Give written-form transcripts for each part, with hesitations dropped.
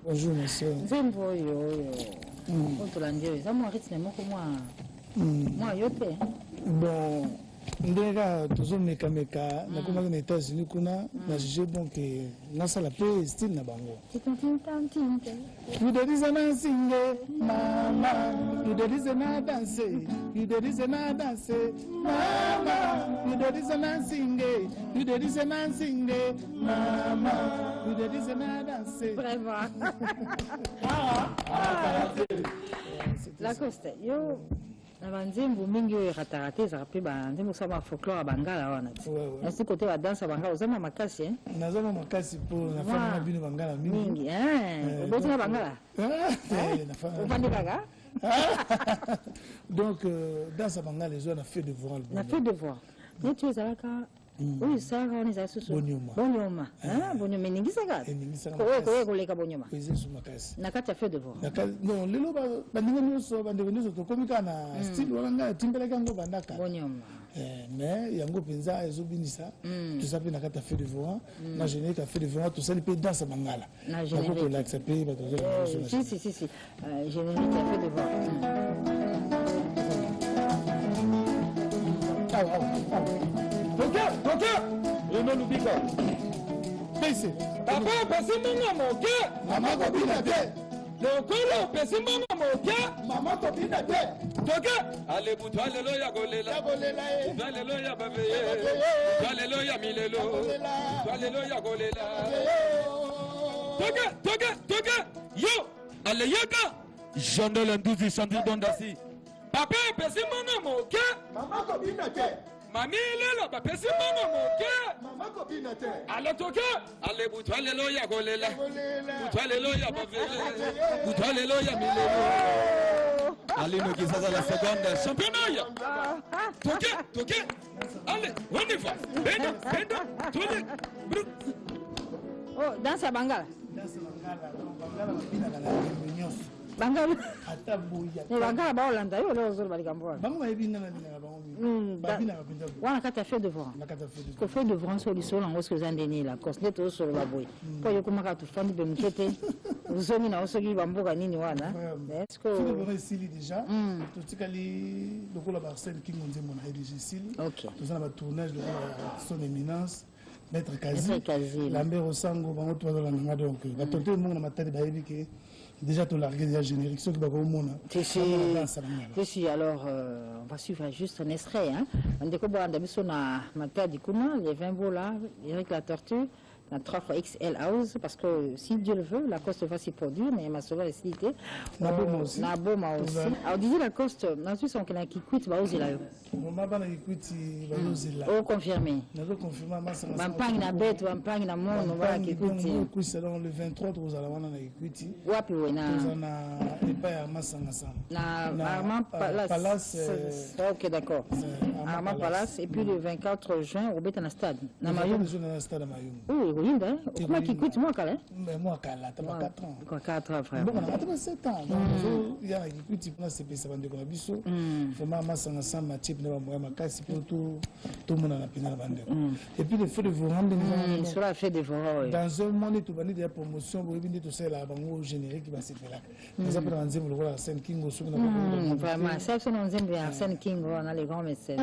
Bonjour, monsieur. Nzembo yo. Otolandio, ça moi rythme moko moi. Moi yote. Bon, ndeka toujours meka na kuma na États-Unis kuna na jugé bon que na sala pe style na bango. You there is na singe mama, you there is na dance, you there is na dance mama, you there is na singe, you there is na singe mama, you there is na dance. Vraiment. La coste, yo. Na banzembo mingi oyo ratarate ezaka mpe banzembo osala bafoclore ya bangala wana ti nasi kote badanse ya bangala ozama makasi nazama makasi mpo nafana na bino bangala mingi oboti na bangala ofandi kaka donc danse ya bangala ezwa na feu de voile na feu de voile neti oyo ezalaka oyo esalaka wana ezala susu bonyoma bonyoma eningisaka oyo koleka bonyoma na kati ya feu de voile non lelo bandeko nyonso tokomi kaka na style wana ngai atimbelaki yango bandaka bonyoma mais yango mpenza ezobinisa toza mpe na kati ya feu de voile na générique ya feu de voile tosali mpe danse ya bangala nakokolakisa mpe bato si générique ya feu de voile Toke, Renaud Lubika. Pese. Papa, pesi mama moke. Mama kobina te. Lokolo, pesi mama moke. Mama kobina te. Toke. Ale butwale lo ya golela. Ya golela e. Butwale lo ya baveye. Butwale lo ya milelo. Butwale lo ya golela. Toke. Yo, ale yaka. Jondole nduzi Sandri Bondasi. Papa, pesi mama moke. Mama kobina te. Mami lelo ba pesi mama moke. Mama kobina te. Ale toke. Ale butwale lo ya golela. Butwale lo ya bavele. Butwale lo ya milelo. Ale no kizaza la seconde championnat. Toke. Ale, on y va. Benda. Toke. Oh, danse ya bangala. Danse bangala kobina kana nyonso. Bangala. Ata boya. Ne bangala ba Olanda yo leo zolo balikambo. Bango ebina na bina bango. Babina babinda. Wana kata feu de voile. Na kata feu de voile. Ko feu de voile so lisolo ngo so zandeni la cause neto so la boy. Po yo kuma ka tu fandi be mukete. Uzomi na osogi bamboka nini wana. Est-ce que feu de voile sili déjà. To tikali lokola ba Arsène King Nzembo na RDG sili. OK. To ça ba tournage de son éminence. Maître Kazi, Lambert Osango, bango to la nanga donc ba tonté mo na matadi ba yebi ke déjà tout largué déjà générique ce que ba ko mona. Si alors on va suivre juste un extrait hein. On découvre anda biso na matadi kuna les 20 beaux là, Eric la tortue. La 3 fois XL House, parce que si Dieu le veut, la Coste va s'y produire, mais ma soeur est cité. Naboma aussi. Alors, dis la Coste, dans ce sens qu'il a qui quitte, va oser là. Oh, confirmé. Mampang na bête, mampang na monde, voilà qui quitte. Le 23, vous allez avoir na equity. Wapi we na. Pas à Massangasa. Na Armand Palace. Ok, d'accord. Armand Palace, et puis le 24 juin, au Bétana Stade. Na Mayum. Oui, oui, hein. Comment qui quitte moi, Calais? Mais moi, Calais, tu as 4 ans. Quoi, 4 ans, frère. Bon, on a 7 ans. Il y a qui quitte, c'est pas ça, on a biso. Vraiment, Massangasa, ma type, ma casse, pour tout le monde a la et puis, le feu de vous rendre sur la fête de vous. Dans un monde, tu vas dire des promotions, vous venez tout ça, là, au générique qui va se faire là. Nous avons un zéro, le Arsène King, au souvenir. Vraiment, c'est que nous avons Arsène King, on a les grands médecins.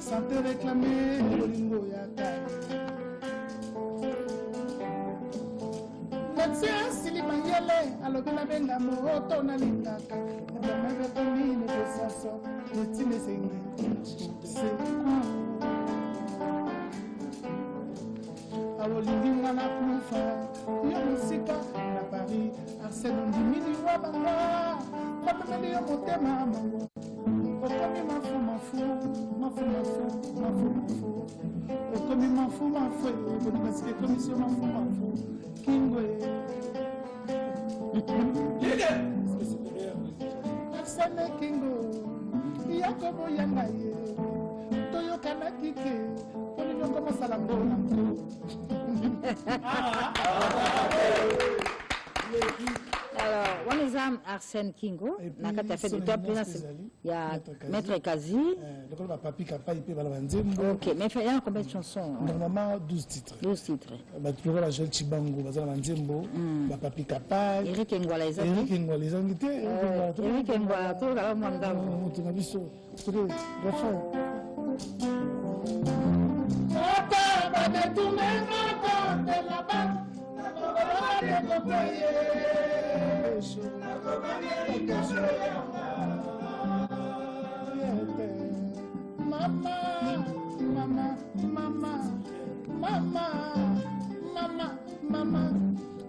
Santé réclamé, Bolingo Yaka. Médecin Silimayele, alors que la benga moto na lingaka. La mère commune de Sasso, le Tine Sengi. C'est cool. Awolingi mwana kufa, yo musika na Paris, Arsène Ndimini wa banga, bameli yo motema mango. Okomi mafu, okomi mafu, parce que commission mafu, Kingwe. Arsène Kingo, Yakobo Yangaye, Toyoka na Kike, Polino Masalambo Namko. Alors, Eza Arsène Kingo, na kati fait de top, il y a Maître Kazi. Donc, Papi Kapa, il peut balancer. Ok, mais il y a combien de chansons? Normalement, 12 titres. 12 titres. Tu vois la Joël Chibango, Bazalamanzembo, Papi Kapa. Eric Ngwala, les amis. Eric Ngwala, les amis. Eric Ngwala, tout le monde. Tu m'as vu ça. C'est le refrain.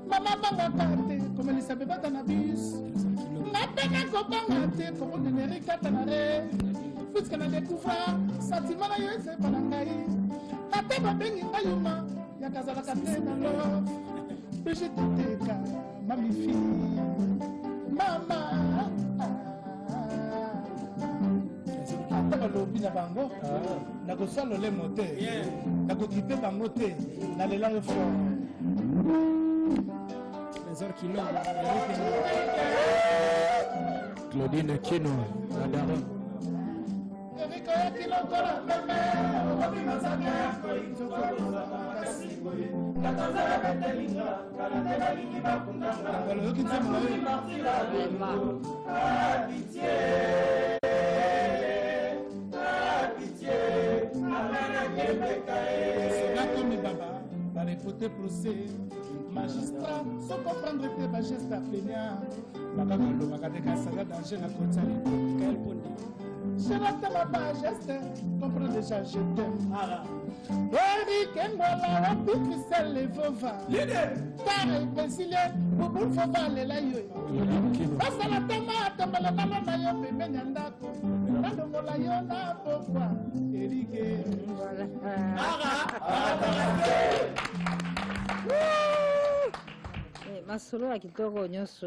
Mama bangakate comme elle savait pas dans la bus. La peine qu'on bangate comme on ne ricata na re. Puisque na découvert sentiment na yo c'est pas ngai. Na te ba bengi ayuma ya kazala kate na lo. Brigitte teka mami fi. Mama. Ata lobi na bango. Na ko sala le moteur. Na ko kipe bango te. Na lela le fort. Claudine Kino, la daronne. Côté procès, magistrat, sans comprendre tes gestes à plaignant. Bakagalo, Bakadeka, Saga, danger à côté. Quel poni. Je n'attends pas geste, comprends déjà, je t'aime. Eric Ngwala, Wapi, Christelle, les Vova. Car Brésilien, Bouboul, Fova, les Layo. Passe à la tama, tama la mama, Mayo, Menyandako. Nando Layo, na pourquoi Eric Ngwala. Masolo à Kitoko Nyos.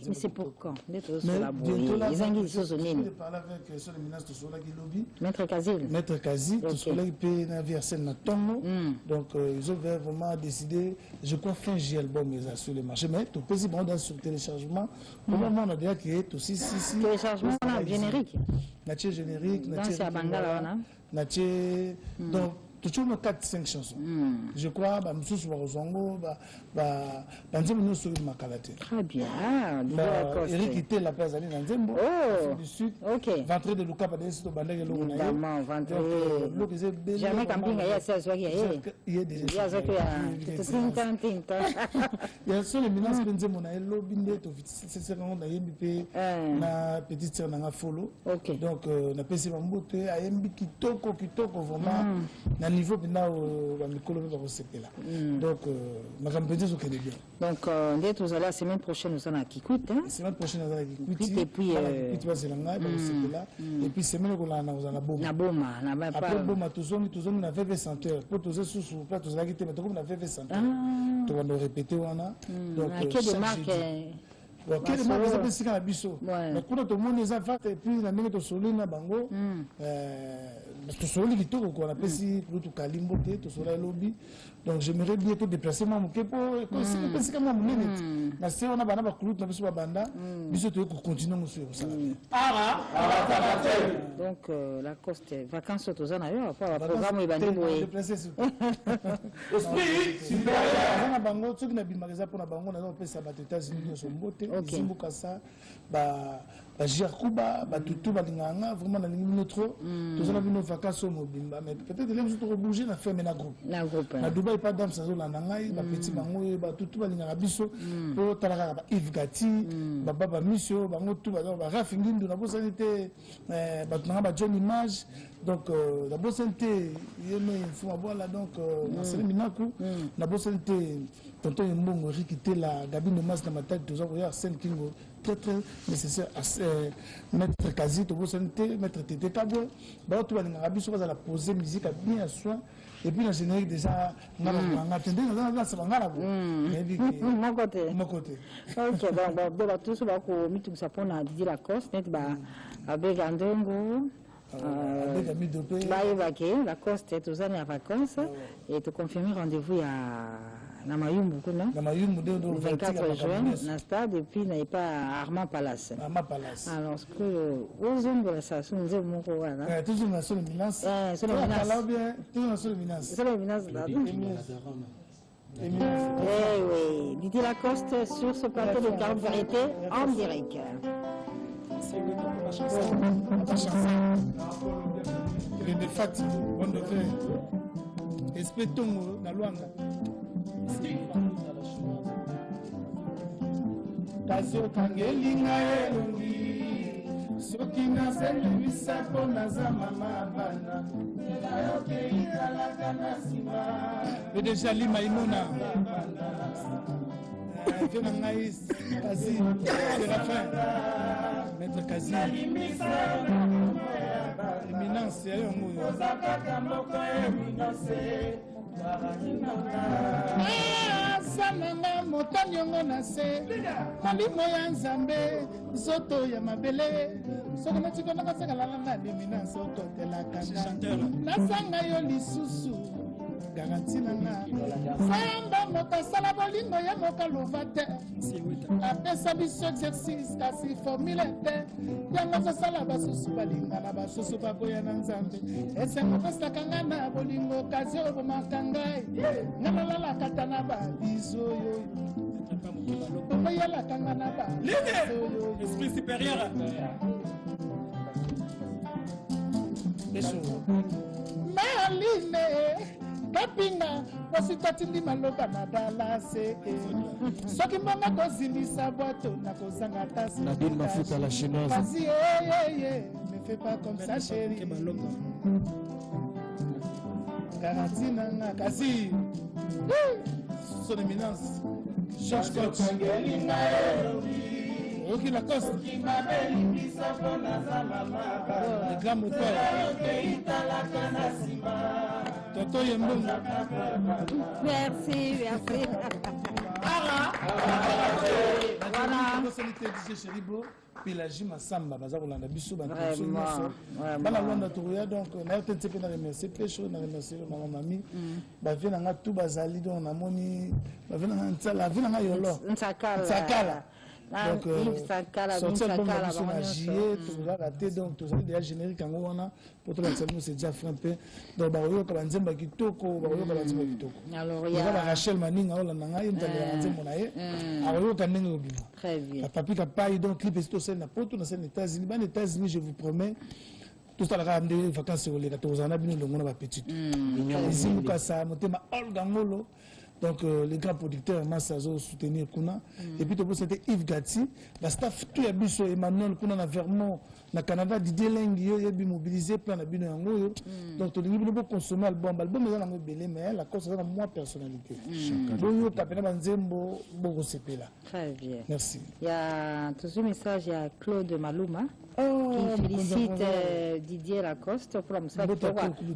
Mais c'est pour quand? D'être sur la bouille. Ils ont dit choses au nez. Je parle avec sur le ministre de Sola qui lobby. Maître Kazi. Maître Kazi, tout ce qui peut verser dans Tongo. Donc ils ont vraiment décidé, je crois, fin juillet album sur le marché. Mais tout possible, on a sur le téléchargement. Pour le moment, on a déjà créé tout si. Téléchargement générique. Nature générique, nature. Donc, toujours nos 4-5 chansons. Je crois, nous sommes très bien. Eric était la place d'aller dans Zembo. Du Sud. Ventre de Luca, jamais camping, il y a des il y a sur les menaces que nous avons c'est na petite sœur na follow. Donc na pesi bambote ayembi kitoko vraiment na niveau bina ba mikolo ba kosepela. Donc ma campagne so kene bien. Donc ndé vous allez la semaine prochaine nous allons à Kikuit hein. Semaine prochaine nous allons à Kikuit et puis Kikuit va zelanga ba kosepela et puis semaine ko la na uzana boma. Na boma na ba pas. Après boma tozongi na VV centre pour tozo susu pas tozo la kite mais to na VV centre. To va répéter wana. Donc quelle marque quelle marque ça peut sika na biso. Mais kuna to moni za fa et puis na ndenge to solo na bango to solo kitoko ko na pesi lutu kalimbo te to solo lobby. Donc j'aimerais bien te déplacer moi mon kepo ko sika moi mon net. Na se on a bana ba klutu na biso ba banda biso to ko continuer monsieur ça. Donc la coste vacances aux en ailleurs pour le programme ibandi boye. Déplacer esprit super. Na bango tu na bimageza pour na bango na pesa ba États-Unis so mbote zimbuka ça ba Jakuba ba tutu ba linganga vraiment na lingi trop. Tous na bino vacances au mobimba mais peut-être les autres bouger na fermer na groupe. Na Dubaï pas dame ça la ngai ba petit bango ba tutu ba linganga biso po talaka ba Yves Gatti ba baba mission bango tout ba rafingindu na bosanité ba tanga ba John Image donc la bosanité yeme faut avoir là donc Marcel Minaku na bosanité tonton Mbongo rikité la Gabi Nomas na matête deux ans hier Saint Kingo très nécessaire à mettre Kazi to bosanité mettre Tété Kabo ba tout ba linganga biso ba la poser musique à bien à soin. Et puis, le générique, déjà, on a attendu, on a mon côté. Ok, donc, tout ça, on a mis tout ça pour Didier Lacoste, avec Andongo, Lacoste, tout ça, en vacances, et te confirmer rendez-vous à Mayumbu, le 24 juin, dans le stade, et puis il n'y a pas Armand Palace. Alors, ce que aux hommes de la station, nous avons mon rôle. Toujours dans le Minas. Oui, Didier Lacoste sur ce plateau de 40 vérités en direct. Les défaites, on devait respecter la loi. Kazo kangelinga elongi soki nasengebisa mpo naza mama bana nayoke italaka na nsima pe déjà lima imona vie na ngai Kazi Séraphin maître Kazi éminence ya yo ngoyo ozakaka moko éminence sananga motani yango na se molimo ya nzambe nzoto ya mabele soki natikonaka sekalalanga limina nzoto telakanga nasanga yo lisusu garanti nanga samba moto asala bolingo ya mokaluva te apesa biso exercice kasi formule te yango tosala basusu balingana basusu baboya na nzambe esengo kosaka nga na bolingo kasi obomaka ngai nga nalalaka ta na babizo oyo omoyelaka nga na babizo esprit supérieur Maline kapinga positotindi maloba na dalase soki mbonga kozindisa bwato na kozanga tasi Nadine mafuta la chinoise vas-y me fais pas comme ça chérie garantie nanga kasi son éminence Georges Coach Rocky Lacoste le grand moteur Toto Yembongo. Merci. Voilà. Pélagie Massamba, Baza Rolanda Bissou, Bana Londa Touria, donc, on a été remercié, Pécho, on a remercié maman Mami, Bavin a tout Bazali, on a moni, Bavin a un Yolo, Sakala. Donc, sortir bon la mission à J.E., tout va rater, donc, tout ça, déjà générique en haut, pour tout l'enseignement, c'est déjà frappé. Donc, Baroyo Kabanzemba Kitoko, Baroyo Kabanzemba Kitoko. Alors, il y a Rachel Manning, Aolananga, il y a Baroyo Kaneng Obima. Très bien. Papi Kapaï, donc, clip est aussi na poto, dans les États-Unis. Dans les États-Unis, je vous promets, tout ça, la des vacances sur les 14 ans, le monde va petit. Ici, Mukasa, Motema, Olga Ngolo. Donc, les grands producteurs, Massazo, soutenir Kuna. Et puis, c'était Yves Gatti. La staff, tout est biso, Emmanuel, Kuna, na Vermont, na Canada, Didier Lengi, il a mobilisé plein d'abus dans le donc, tu peux consommer l'album. L'album est dans le belé, mais la cause, c'est dans moi personnalité. Très bien. Merci. Il y a tout ce message, il y a Claude Malouma. Qui félicite Didier Lacoste pour la message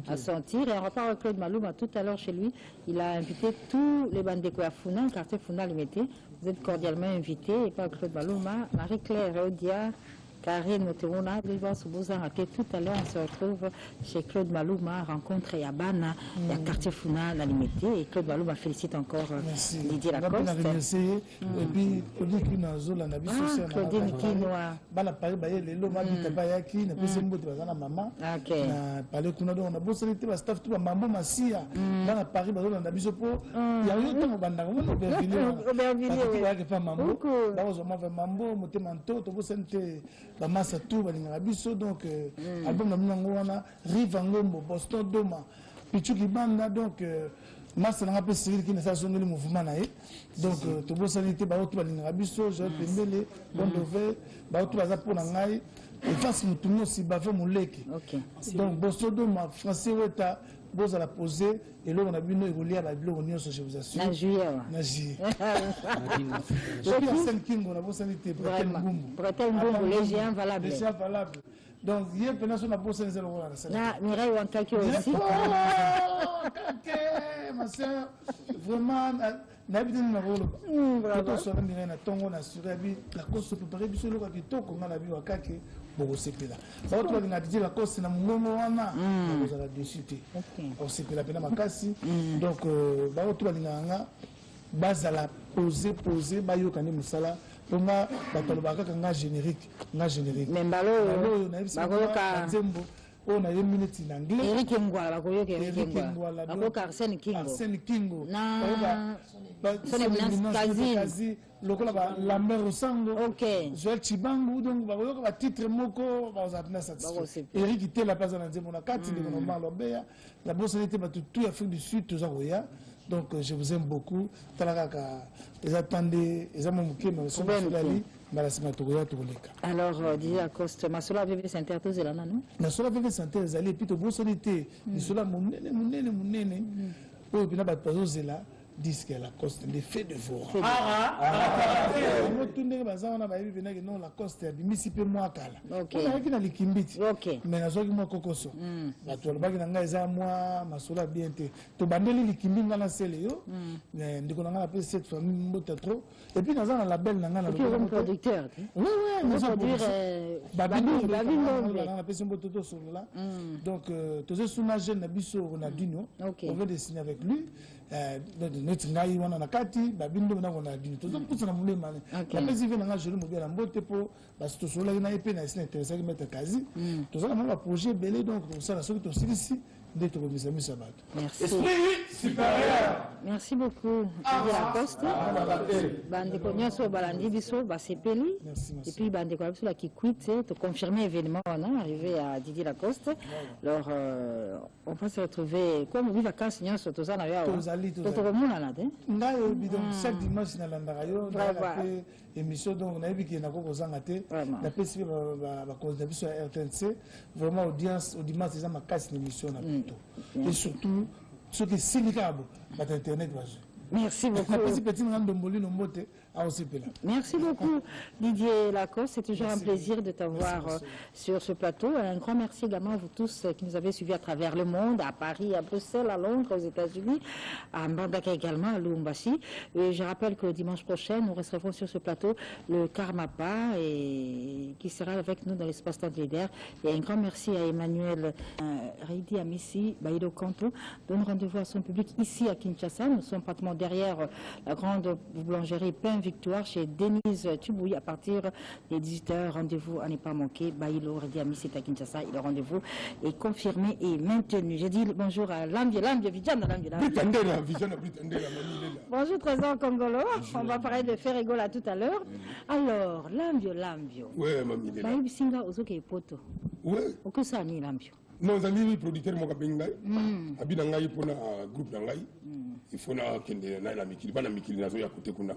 à sentir. Et on repart avec Claude Malouma tout à l'heure chez lui. Il a invité tous les bandes à Funa, quartier Funa Limité. Vous êtes cordialement invités. Et pas Claude Malouma, Marie-Claire Odia, Karine Motemouna, tout à l'heure, on se retrouve chez Claude Malouma, rencontre Yabana, il y a quartier Funa la Limité. Et Claude Malouma félicite encore Didier Lacoste. Et puis, Claudine Kinoa. Bana Paris, les lots, Bayaki, ne peut se mouiller dans maman. Parler qu'on a on a beau solliciter la staff, tout le mambo massia. Bana Paris, on a besoin pour. Il y a eu tant de bandes, on a Aubervilliers, pas mambo. Heureusement, mambo, monter manteau, tout vous sentez. La masse tout balinga biso donc album na mnango wana Riva Ngombo Boston Doma Pichuki Banda donc masse na pe Cyril qui na sa soneli mouvement na donc to bo sanité ba tout balinga biso je pembele bon devait ba tout baza pour na ngai et face mutuno si ba fait muleki donc Boston Doma français weta boza la poser et là on a vu nous évoluer à la bleu on je vous assure na juillet depuis la scène king on a beau sanité Bretel Mbumbu les géants valables donc hier pendant son beau sanité na Mireille Wankaki aussi ma sœur vraiment n'habite na rolo quand on sera Mireille na tongo na surabi la cause se préparer biso lo ka kitoko ngala bi wakaki boko sepela ba to na dire la cause na mongo wana vous allez décider on sepela pena makasi donc ba to balinganga bazala poser bayokani musala ponga batolobaka nga générique mais mbalo bakoyoka nzembo on a une minute en anglais Eric Ngwala bakoyoka Arsène Kingo na Kazi lokola ba Lambert Sango Joël Chibangu donc bakoyoka ba titre moko bazapna satisfait Eric te la place na nzembo na kati de normal obeya la bosse était ba tout Afrique du Sud tous aroya. Donc je vous aime beaucoup. Talaka, les attendez, les amoureux, mais aussi alors, Didier Acoste, ma sola vivait s'interter de la nanou. Ma sola vivait s'interter de la puis au beau solité, les sola mon nene, oh, puis n'a pas de là. Disque la coste des faits de vous. Non, la coste est municipal moi kala. Ok. On a qui na likimbiti. Ok. Mais na zoki moi kokoso. La toile bagi na ngai za moi masola bien te. To bandeli likimbi ngana sele yo. Ndiko na ngana pe cette famille mbota trop. Et puis na za na label na ngana le producteur. Oui, on va produire babino na pe mbota to solo là. Donc to ze suna jeune na biso Ronaldinho. On veut dessiner avec lui. Notre ngai wana nakati babindo na kona dino tozo kusa na mulema la pesi vena nga joli mobia na mbote po parce que sola na epé na sina intéressé ki mettre kazi tozo na ma projet belé donc ça la soki to silisi de to komisa misa bato. Merci. Esprit supérieur. Merci beaucoup Didier Acoste. Bande ko nyonso balandi biso ba sepeli et puis bande ko biso la qui quitte to confirmer événement on est arrivé à Didier Acoste. Alors on va se retrouver comme on dit vacances nyonso to za na ya. Totokomona na te. Ngai bidon chaque dimanche na landaka yo na émission donc na yebi ki na ko zanga te. Na pesi ba cause de biso RTNC vraiment audience au dimanche za makasi émission na plutôt. Et surtout ce qui est syndicable par internet. Merci beaucoup. Merci beaucoup Didier Lacoste, c'est toujours un plaisir de t'avoir sur ce plateau. Un grand merci également à vous tous qui nous avez suivis à travers le monde, à Paris, à Bruxelles, à Londres, aux États-Unis, à Mbandaka également, à Lubumbashi. Et je rappelle que dimanche prochain, nous recevrons sur ce plateau le Karmapa et qui sera avec nous dans l'espace temps leader. Et un grand merci à Emmanuel Reidi Amissi, Baïdo Kanto. Donne rendez-vous à son public ici à Kinshasa. Nous sommes pratiquement derrière la grande boulangerie Pain Victoire chez Denise Tubouy à partir des 18h. Rendez-vous à ne pas manquer. Baïlo Rediami, c'est à Kinshasa. Et le rendez-vous est confirmé et maintenu. Je dis bonjour à Lambio Vijana. Bonjour Trésor Congolo. On va parler de Ferrego là tout à l'heure. Alors, Lambio. Oui, mamie. Baïbi Singa Ozoke Poto. Oui. Au que ça ni Lambio? Non, amis producteurs mon capengai. Abina ngai pona groupe ngai. Il faut na kende na mikili bana mikili nazo ya côté kuna.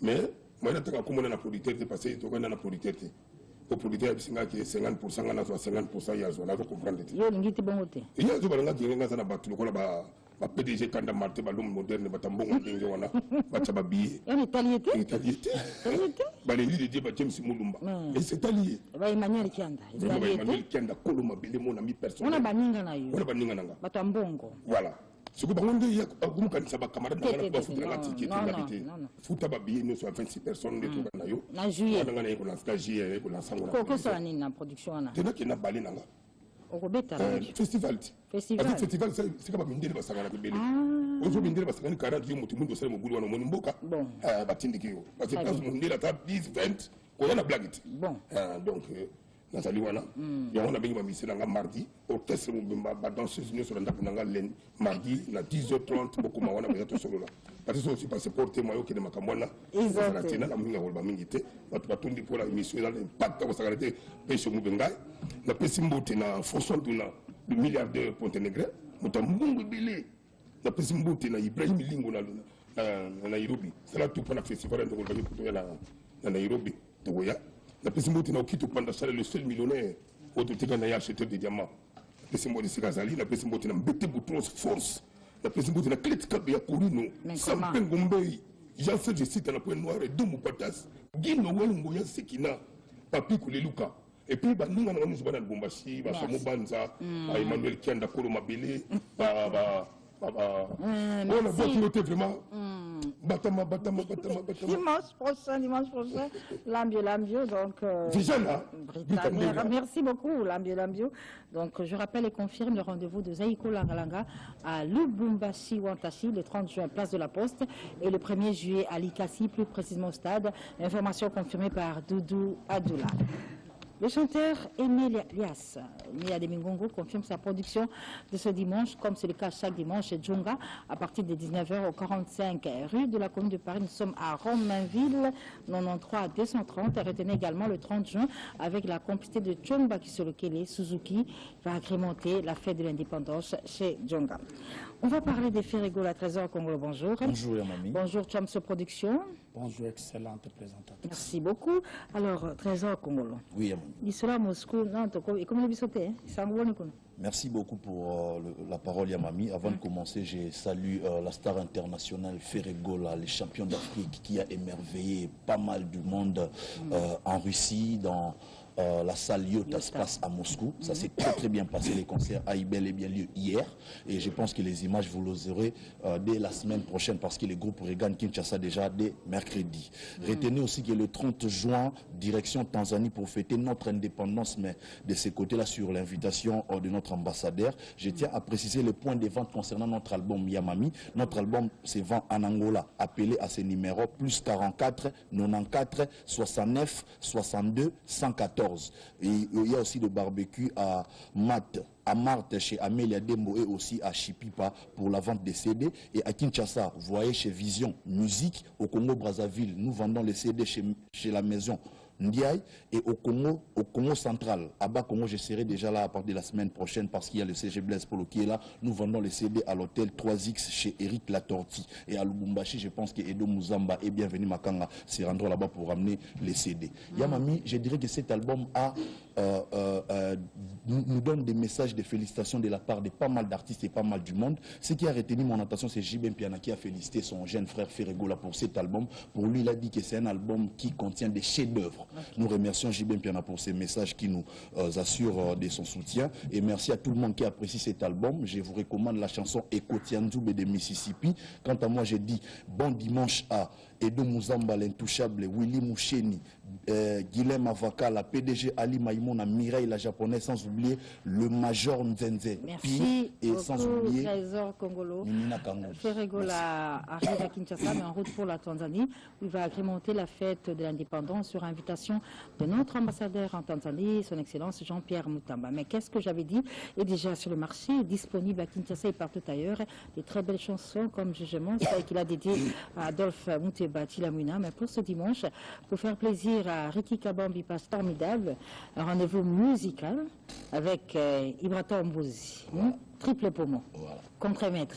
Mais moi nataka komona na producteur te passer to kana na producteur te. Au producteur bisinga ki 50% ngana so 50% ya zo na zo comprendre te. Yo ngiti bongo te. Yo zo balanga ki ngasa na batu ko ba PDG kanda marte balum moderne batambongo ndenge wana bacha babi. Yo ni taliete. Ba les leaders ba James Mulumba. Et c'est allié. Ba Emmanuel Kianda. Emmanuel Kianda kolo mabele mon ami personnel. On a baninga na yo. On a baninga nanga. Batambongo. Voilà. Ce que bangonde ya agumukanisa ba camarade na ba futra na ticket na bité. Futa ba billet no so 26 personnes de tout na yo. Na juillet. Na ngana ko na stagiaire ko na sango na. Ko ça ni na production na. Tena ki na bali nanga. Okobeta festival. Festival c'est pas mindele ba sangana ke bele. Ozo mindele ba sangana 40 jours mutu mundo sele mobulu wana moni mboka. Batindiki yo. Parce que place mindele ta 10 20 ko yana blague. Bon. Donc nazali wana yango na bengi ba misela nga mardi orchestre mobimba ba danseuse nyo so ndako nanga len mardi na 10h30 bokuma wana ba to solo la parce que aussi passer porter moi ok de makamwana ezala tena na minga kolba mingi te batu batundi pour la émission dans l'impact ko sagalete pêche mobenga na pesi mbote na fonction tuna le milliardaire Pontenegre mutambu bile na pesi mbote na Ibrahim Lingo na Nairobi c'est là tout pour la festival de kolba ko na Nairobi to ya la présidente na okito panda sala le seul millionnaire au totika na ya acheteur de diamants la présidente de Sikazali la présidente na Mbete Boutros Force la présidente na Kletka ya Korino Sampengombe Jean Serge cite na point noir et Domu Patas Gino Wengo ya Sekina Papi Kuleluka et puis baninga na nous bana Lubumbashi ba Somo Banza Emmanuel Kianda Kolo Mabele ba On a voiture vraiment. Batama. Dimanche prochain, Lambio, donc... Britannique. Merci beaucoup, Lambio. Donc, je rappelle et confirme le rendez-vous de Zaïko Langalanga à Lubumbashi Wantashi, le 30 juin, place de la Poste, et le 1er juillet à Likasi, plus précisément au stade. Information confirmée par Doudou Adoula. Le chanteur Emile Lias, né à Demingongo, confirme sa production de ce dimanche, comme c'est le cas chaque dimanche chez Djonga, à partir de 19h au 45 rue de la Commune de Paris. Nous sommes à Romainville, 93 230. Retenez également le 30 juin avec la complicité de Chomba qui sur lequel Suzuki va agrémenter la fête de l'indépendance chez Djonga. On va parler des Ferrego, la Trésor Congolo. Bonjour. Bonjour, Yamami. Bonjour, Chamso Production. Bonjour, excellente présentatrice. Merci beaucoup. Alors, Trésor Congolo. Oui, Yamami. Merci beaucoup pour la parole, Yamami. Avant de commencer, je salue la star internationale Ferregola, les champions d'Afrique, qui a émerveillé pas mal du monde en Russie, dans la salle Yota Space à Moscou. Ça s'est très bien passé. Les concerts a eu bel et bien lieu hier. Et je pense que les images, vous les aurez dès la semaine prochaine parce que les groupes regagnent Kinshasa déjà dès mercredi. Retenez aussi que le 30 juin, direction Tanzanie pour fêter notre indépendance, mais de ce côté-là, sur l'invitation de notre ambassadeur, je tiens à préciser les points de vente concernant notre album Yamami. Notre album se vend en Angola. Appelez à ce numéro plus 44 94 69 62 114. Et il y a aussi le barbecue à Marthe chez Amélia Dembo et aussi à Chipipa pour la vente des CD. Et à Kinshasa, vous voyez chez Vision Musique, au Congo-Brazzaville, nous vendons les CD chez la maison Ndiaye, et au Congo central, à Bas-Congo, je serai déjà là à partir de la semaine prochaine parce qu'il y a le CG Blaise Polo qui est là. Nous vendons les CD à l'hôtel 3X chez Eric Latorti. Et à Lubumbashi, je pense que Edo Muzamba et Bienvenue Makanga se rendront là-bas pour ramener les CD. Yamami, je dirais que cet album nous donne des messages de félicitations de la part de pas mal d'artistes et pas mal du monde. Ce qui a retenu mon attention, c'est Jibem Piana qui a félicité son jeune frère Ferregola pour cet album. Pour lui, il a dit que c'est un album qui contient des chefs-d'œuvre. Nous remercions Jibem Piana pour ces messages qui nous assurent de son soutien. Et merci à tout le monde qui apprécie cet album. Je vous recommande la chanson Ekotianzoube de Mississippi. Quant à moi, j'ai dit bon dimanche à Edo Muzamba, l'intouchable, Willy Moucheni, Guilhem Avaka, la PDG Ali Maïmona, Mireille la japonaise, sans oublier le Major Nzenze. Merci et sans oublier Trésor Congolo. Ferregola arrive à Kinshasa, mais en route pour la Tanzanie, où il va agrémenter la fête de l'indépendance sur invitation de notre ambassadeur en Tanzanie, son Excellence Jean-Pierre Moutamba. Mais qu'est-ce que j'avais dit? Est déjà sur le marché, disponible à Kinshasa et partout ailleurs. Des très belles chansons comme Jugement, celle qu'il a dédiée à Adolphe Mouteba Tilamuna. Mais pour ce dimanche, pour faire plaisir à Ricky Kabambi, pas formidable, un rendez-vous musical avec Ibrahim Mbouzi, triple poumon, contre-maître.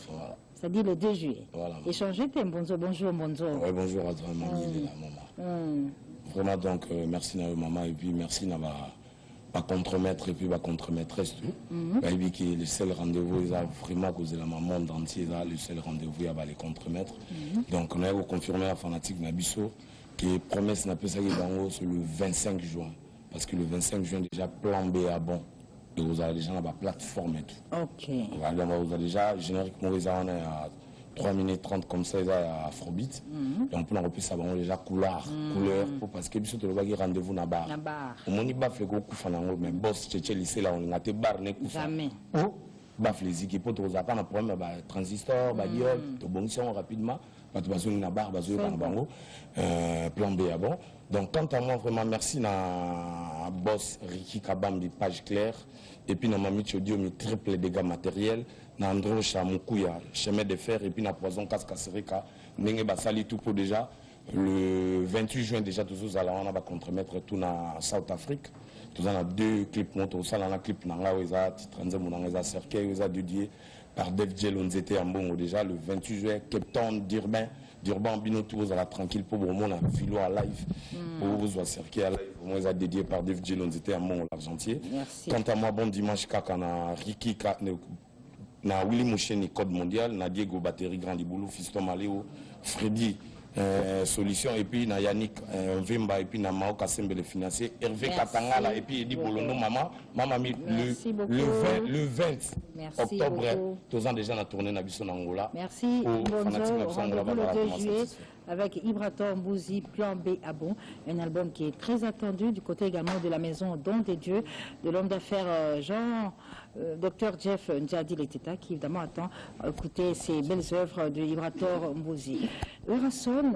C'est-à-dire le 2 juillet. Échangez tes bonjour. Oui, bonjour à toi, maman. Vraiment, donc, merci, maman, et puis merci, pas contre-maître, et puis pas contre-maîtresse, tout. Et puis, qui est le seul rendez-vous, ils ont vraiment causé la maman entier, le seul rendez-vous, il y a les contre-maîtres. Donc, on a confirmé à Fanatique Nabiso, qui promesse n'a pas ça, c'est le 25 juin. Parce que le 25 juin, déjà, plan B à bon. Et vous avez déjà la plateforme et tout. Ok. Vous avez déjà, génériquement, ils ont à 3 minutes 30 comme ça, ils ont à Afrobeat. Et on peut en replier ça, déjà couleur, parce que tu as rendez-vous dans la barre. Au moment où il fait beaucoup de mais boss, tu es lycée là, on a tes barres, jamais. Baf les équipes, tu n'as pas de problème, transistor, baguiole, tu bon rapidement. Tu vas sur la barre, plan B à bon. Donc, quant à moi, vraiment, merci à boss Ricky Kabambi, page claire. Et puis, dans ma Michodio, mes triple dégâts matériels. Dans Andro Chamoukouya, chemin de fer. Et puis, dans Poison Kaskaserika. N'enge Basali tout pour déjà. Le 28 juin, déjà, tous les allons, on va contre-mettre tout dans South Afrique. Tous on a 2 clips moto. Ça, on a clip dans la Oueza, Titranze, Mounanga, Cercueil, Oueza, dédié par Def Gel, on était en bon déjà le 28 juillet, Cape Town, Durban, Bino, tout vous allez tranquille pour vous, on a philo à live, pour vous voir Cercueil à live, moi, ils ont dédié par Def Gel, on était en bon l'argentier. Quant à moi, bon dimanche, quand on a Ricky, na Willy Moucheni, Code Mondial, na Diego Battery, Grand Liboulou, Fiston Maléo, Freddy, Solution et puis na Yannick Vimba et puis na Mao Kassembe le financier Hervé Katangala et puis Edi Bolono maman le 20 octobre tous ans déjà na tournée na biso na Angola. Merci Bonzo, rendez-vous le 2 juillet avec Ibrator Mbouzi, Plan B à Bon, un album qui est très attendu du côté également de la maison Don des Dieux, de l'homme d'affaires Dr Jeff Ndjadi Leteta, qui évidemment attend écouter ces belles œuvres de Ibrator Mbouzi. Eurasson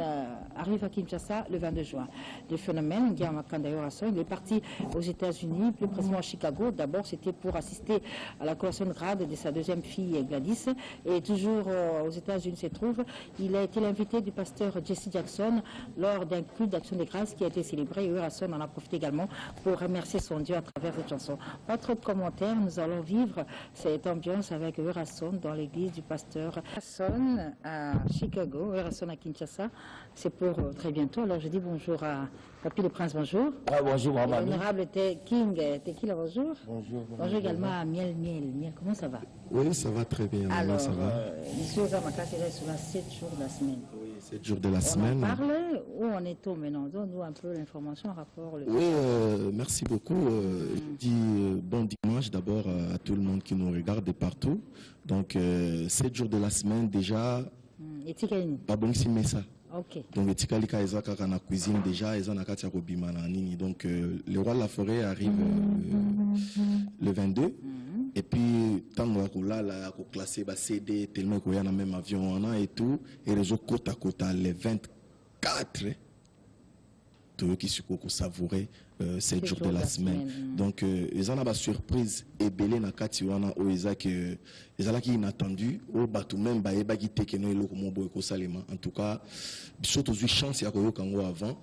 arrive à Kinshasa le 22 juin. Le phénomène, Guillaume Makanda Eurasson, il est parti aux États-Unis, plus précisément à Chicago. D'abord, c'était pour assister à la collation de grade de sa deuxième fille Gladys. Et toujours aux États-Unis se trouve, il a été l'invité du pasteur Jesse Jackson lors d'un culte d'action de grâce qui a été célébré. Eurasson en a profité également pour remercier son Dieu à travers cette chanson. Pas trop de commentaires, nous allons vivre cette ambiance avec Eurasson dans l'église du pasteur Eurasson à Chicago, Eurasson à Kinshasa. C'est pour très bientôt. Alors je dis bonjour à Papi le Prince, bonjour. Ah, bonjour, maman. L'honorable King Tequila, bonjour. Bonjour. Bonjour également à Miel, comment ça va? Oui, ça va très bien. Alors, ça va. Monsieur Zamaka, c'est sur la 7 jours de la semaine. Oui, 7 jours de la semaine. On en parle, où en est-on maintenant? Donne-nous un peu l'information en rapport. Oui, merci beaucoup. Je dis bon dimanche d'abord à tout le monde qui nous regarde de partout. Donc, 7 jours de la semaine déjà. Et Tikaini? Pas bon si mais ça. Ok. Donc, Tikalika Ezaka dans la cuisine déjà, Ezana Katia Kobimana Nini. Donc, le roi de la forêt arrive le 22. Et puis, tant qu'on là, on classé CD, tellement qu'on y a dans le même avion et tout, et réseau côte à côte, les 24, tout qui se savourer 7 jours de la semaine. Donc, ils en ont une surprise et belé na kati wana o ezaki ezalaki inattendu o batu même ba ebaki tekeno eloko mobo ko salema. En tout cas, biso tozui chance ya koyoka ngo avant.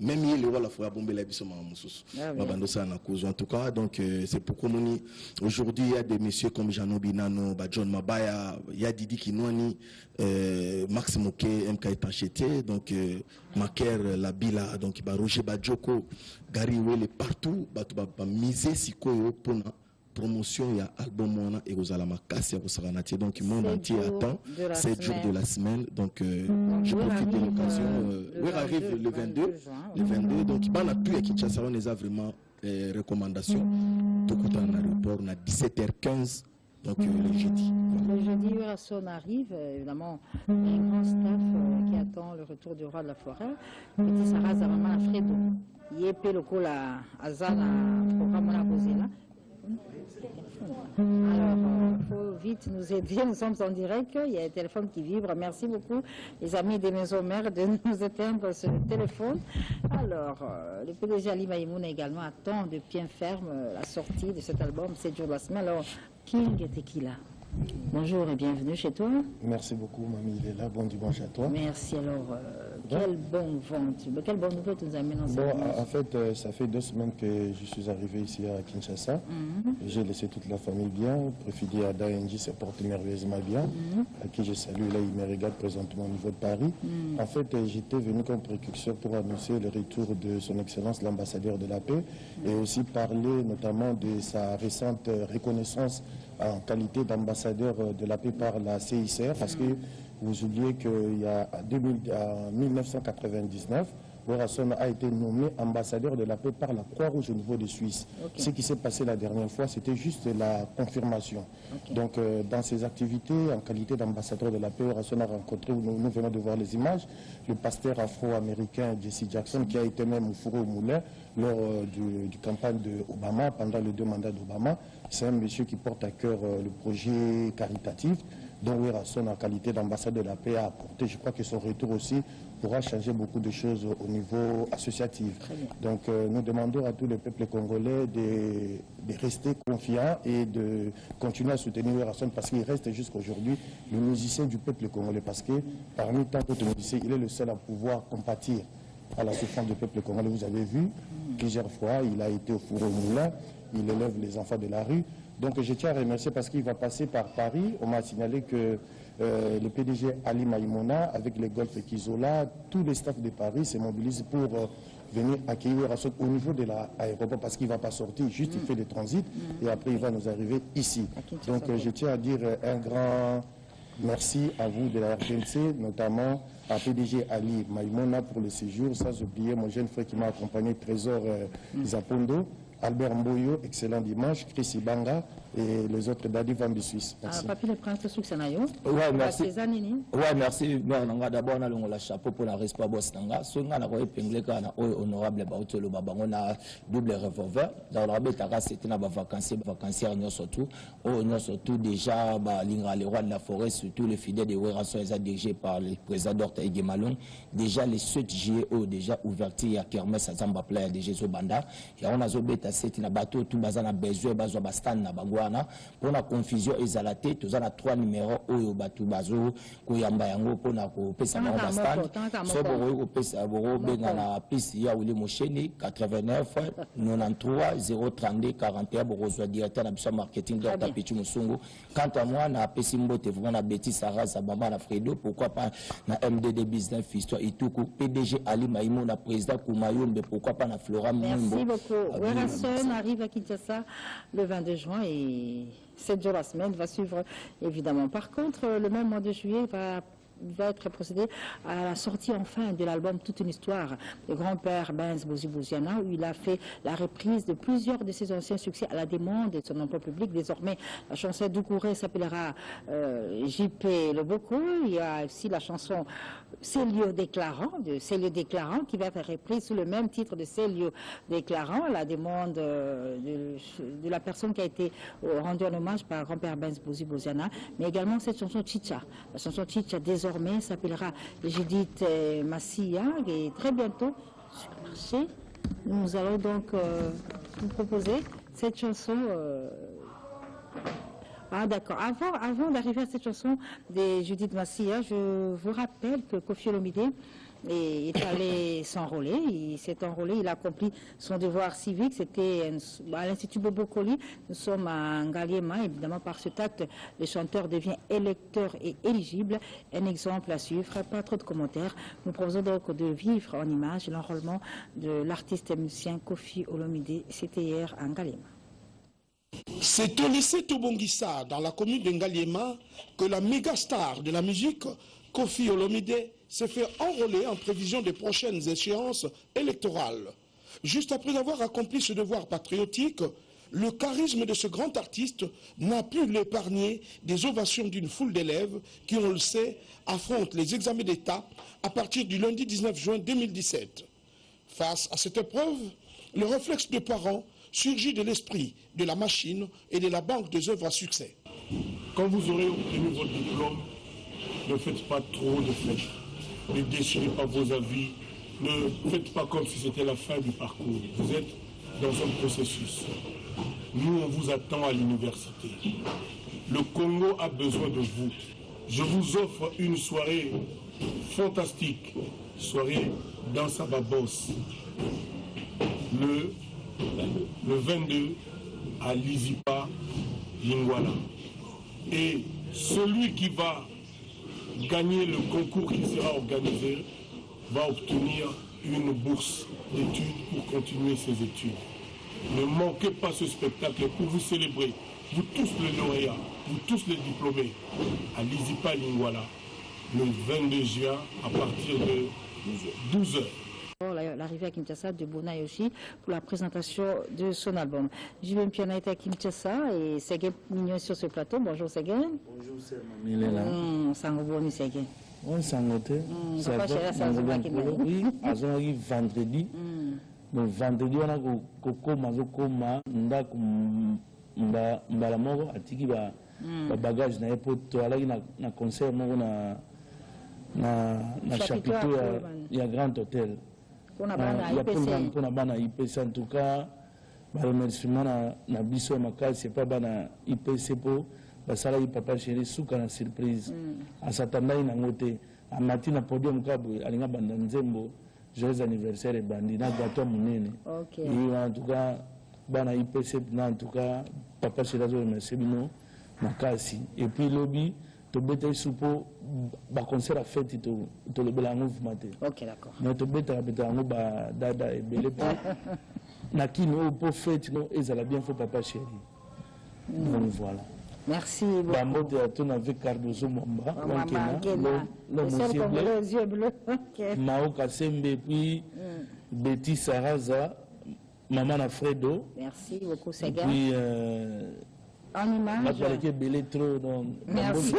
Même il y a la fois bombé la biso mamusus. En tout cas, donc c'est pourquoi aujourd'hui il y a des messieurs comme Jano Binano, John Mabaya, il y a Didi Kinwani, Max Moké, MK Etanchete, donc Maker Labila, donc Roger Badjoko, Gary Wele partout, ba miser sikoyo pona promotion il y a album wana et aux alamakasi à Rosaranati, donc le monde entier attend 7 jours de la semaine, donc je profite de l'occasion. Oui, arrive le 22, donc il y a tout à Kinshasa, on a vraiment recommandations. Tout côté en aéroport, on a 17h15. Donc le jeudi. Le jeudi, Eurasson arrive, évidemment, un grand staff qui attend le retour du roi de la forêt. Petit Sarah Zamama Alfredo, Yépe le Kola Azana, programme la Bozela. Alors, il faut vite nous aider, nous sommes en direct, il y a un téléphone qui vibre. Merci beaucoup, les amis des maisons mères, de nous éteindre ce téléphone. Alors, le PDG Ali Maïmouna également attend de pied ferme la sortie de cet album 7 jours de la semaine. Alors, King Tequila, bonjour et bienvenue chez toi. Merci beaucoup, mamie, il est là. Bon dimanche à toi. Merci. Alors, quelle bonne vente, quelle bonne nouvelle tu nous amènes en en fait, ça fait 2 semaines que je suis arrivé ici à Kinshasa. J'ai laissé toute la famille bien. Préfidé à Daenji se porte merveilleusement bien. À qui je salue, là, il me regarde présentement au niveau de Paris. En fait, j'étais venu comme précurseur pour annoncer le retour de son Excellence l'ambassadeur de la paix et aussi parler notamment de sa récente reconnaissance en qualité d'ambassadeur de la paix par la CICR, parce que vous oubliez qu'il y a en 1999, Eurasson a été nommé ambassadeur de la paix par la Croix-Rouge au niveau de Suisse. Ce qui s'est passé la dernière fois, c'était juste la confirmation. Donc, dans ses activités, en qualité d'ambassadeur de la paix, Eurasson a rencontré, nous venons de voir les images, le pasteur afro-américain Jesse Jackson, qui a été même au four au moulin lors du campagne d'Obama, pendant les 2 mandats d'Obama. C'est un monsieur qui porte à cœur le projet caritatif, dont Eurasson, en qualité d'ambassadeur de la paix, a apporté. Je crois que son retour aussi pourra changer beaucoup de choses au niveau associatif. Donc nous demandons à tout le peuple congolais de rester confiants et de continuer à soutenir Eurasson parce qu'il reste jusqu'aujourd'hui le musicien du peuple congolais. Parce que parmi tant d'autres musiciens, il est le seul à pouvoir compatir à la souffrance du peuple congolais. Vous avez vu, plusieurs fois, il a été au four au moulin, il élève les enfants de la rue. Donc je tiens à remercier parce qu'il va passer par Paris. On m'a signalé que le PDG Ali Maïmouna, avec les Golf Kizola, tous les staffs de Paris se mobilisent pour venir accueillir Eurasson au niveau de l'aéroport parce qu'il ne va pas sortir, juste il fait le transit et après il va nous arriver ici. Donc je tiens à dire un grand Merci à vous de la RTNC, notamment à PDG Ali Maïmona pour le séjour, sans oublier mon jeune frère qui m'a accompagné, Trésor Zapondo, Albert Mboyo, excellent dimanche, Chris Ibanga et les autres Dadi Van de Suisse. Merci. Papi le prince de Suksanayo. Ouais, merci. Ouais, merci. D'abord, on a le chapeau pour la respect boss nanga. So nga na ko épinglé kana honorable Bautolo Babango na double revolver. Dans la bêta c'était na ba vacancier nyo surtout. Nyo surtout déjà ba linga les rois de la forêt, surtout les fidèles de Werason les dirigés par le président Dr Egemalon. Déjà les 7 juillet déjà ouverture à Kermesse à Zamba Playa de Jésus Banda. Et on a zo bêta c'était na bateau tout bazana besoin bazo ba stand na bango. Pour la confusion ezalate tous on a 3 numéros oyo batu bazo koyamba yango pona ko pesa na stand so boro ko pesa boro benga na pisi ya uli mosheni 89 93 032 41 boro zo directeur na biso marketing de Tapichu Musungu. Quant à moi na pesi mbote vraiment na Betty Sarah Zabamba na Fredo, pourquoi pas na MDD Business Fiston Ituku PDG Ali Maïmo na président Koumayombe, pourquoi pas na Flora Mimbo. Merci beaucoup. Werason arrive à Kinshasa le 22 juin et 7 jours la semaine va suivre évidemment. Par contre, le même mois de juillet va être procédé à la sortie enfin de l'album Toute une histoire de grand-père Benz Bozi-Bouziana, où il a fait la reprise de plusieurs de ses anciens succès à la demande de son emploi public. Désormais, la chanson Doucouré s'appellera JP Le Boko. Il y a aussi la chanson Célio Déclarant, de Célio Déclarant, qui va être reprise sous le même titre de Célio Déclarant, à la demande de la personne qui a été rendue en hommage par grand-père Benz Bozi-Bouziana, mais également cette chanson Chicha. La chanson Chicha, désormais, s'appellera Judith Massia, et très bientôt sur le marché. Nous allons donc vous proposer cette chanson. Ah d'accord. Avant d'arriver à cette chanson de Judith Massia, je vous rappelle que Koffi Olomide est allé s'enrôler. Il s'est enrôlé, il a accompli son devoir civique. C'était à l'Institut Bobokoli. Nous sommes à Ngaliema. Évidemment, par cet acte, le chanteur devient électeur et éligible. Un exemple à suivre, pas trop de commentaires. Nous proposons donc de vivre en images l'enrôlement de l'artiste et musicien Koffi Olomide. C'était hier à Ngaliema. C'est au lycée Tobongissa, dans la commune de Ngaliema, que la méga star de la musique, Koffi Olomide, s'est fait enrôler en prévision des prochaines échéances électorales. Juste après avoir accompli ce devoir patriotique, le charisme de ce grand artiste n'a pu l'épargner des ovations d'une foule d'élèves qui, on le sait, affrontent les examens d'État à partir du lundi 19 juin 2017. Face à cette épreuve, le réflexe de parents surgit de l'esprit, de la machine et de la banque des œuvres à succès. Quand vous aurez obtenu votre diplôme, ne faites pas trop de fêtes. Ne déchirez pas vos avis. Ne faites pas comme si c'était la fin du parcours. Vous êtes dans un processus. Nous, on vous attend à l'université. Le Congo a besoin de vous. Je vous offre une soirée fantastique. Soirée dans Sababos. Le 22 à Lizipa, Lingwala. Et celui qui va gagner le concours qui sera organisé va obtenir une bourse d'études pour continuer ses études. Ne manquez pas ce spectacle pour vous célébrer, vous tous les lauréats, vous tous les diplômés, à Lizipa, Lingwala, le 22 juin à partir de 12h. L'arrivée à Kinshasa de Bona Yoshi pour la présentation de son album. Julien Piana est à Kinshasa et Séguin Mignon sur ce plateau. Bonjour Séguin. Bonjour c'est Mamie. Sangoboni Séguin. On s'engotait. Oui, azonaki vendredi. Donc vendredi on a kokoma zokoma ndako mbala moko atiki ba bagage na epo to alaki na concert moko na chapiteau ya Grand Hôtel. Pour na bana IPC en tout cas ba remerciement na biso makasi c'est pas bana IPC po basala papa chéri suka na surprise asatanda ina ngote amati na podium kabwe alinga banda nzembo joyeux anniversaire et bandi na gâteau munene. Et en tout cas bana IPC en tout cas papa chéri zo remercier bino makasi et puis lobby to beta supo ba concert a fait to le bela mouvement. OK d'accord. Mais to beta ngo ba dada et belé po na kino po fait no ezala bien fo papa chéri. Donc voilà. Merci beaucoup. Bambote à ton avec Cardozo Mamba. Le seul Congolais aux yeux bleus. Mao Kassembe, puis Betty Saraza, Maman Alfredo. Merci beaucoup, Sega. Puis en image. Merci.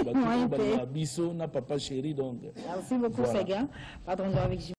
Biso, na papa chéri, donc. Merci beaucoup, Sega. Pardon, avec